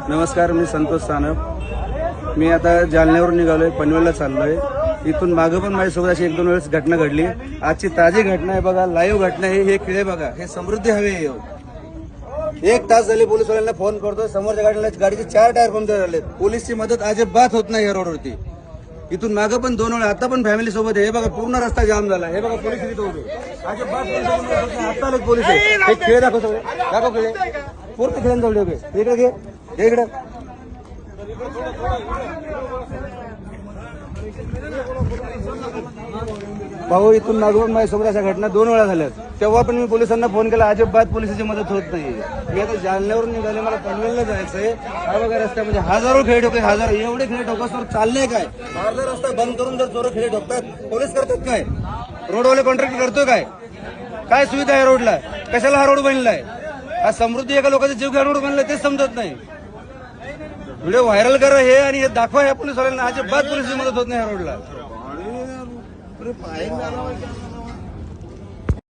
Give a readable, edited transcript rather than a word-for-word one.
नमस्कार, मी संतोष सानप. मी आता जालन्यावरून निघालोय, पनवेलला चाललोय. इथून मागं पण माझ्यासोबत अशी 1-2 वेळेस घटना घडली. आजची ताजी घटना आहे बघा, लाईव्ह घटना आहे. हे खिळे बघा, हे समृद्धी हवे. 1 तास झाले पोलिसवाल्यांना फोन करतोय. समोरच्या गाडीचे 4 टायर पंक्चर झालेत. पोलीसची मदत अजिबात होत नाही या रोडवरती. इथून मागं पण 2 वेळा, आता पण फॅमिली सोबत आहे. हे बघा, पूर्ण रस्ता जाम झाला. हे बघा, पोलीस इथे उभे. अजिबात आता आलेत पोलीस. हे खेळ दाखव, दाखव खेळ. पूर्ण खेळांजवळ उभे. इकडे घे, इकडे. भाऊ, इथून मागून माझ्यासोबत अशा घटना 2 वेळा झाल्यात. तेव्हा पण मी पोलिसांना फोन केला, अजिबात पोलिसांची मदत होत नाही. मी आता जालन्यावरून निघाले, मला पनवेलला जायचंय. हा बघा रस्त्यामध्ये हजारो खेळ ठोके, एवढे खेळ ठोकासवर चाललंय काय? अर्धा रस्ता बंद करून जर चोर खेळ ठोकतात, पोलीस करतात काय? रोडवाले कॉन्ट्रॅक्ट करतोय काय? काय सुविधा आहे रोडला? कशाला हा रोड बनलाय? हा समृद्धी एका लोकांचा जीव घ्या रोड बनलाय, तेच समजत नाही. व्हिडिओ व्हायरल करा हे आणि हे दाखवा या पोलिसवाल्यांना. अजिबात पोलिसची मदत होत नाही या रोडला.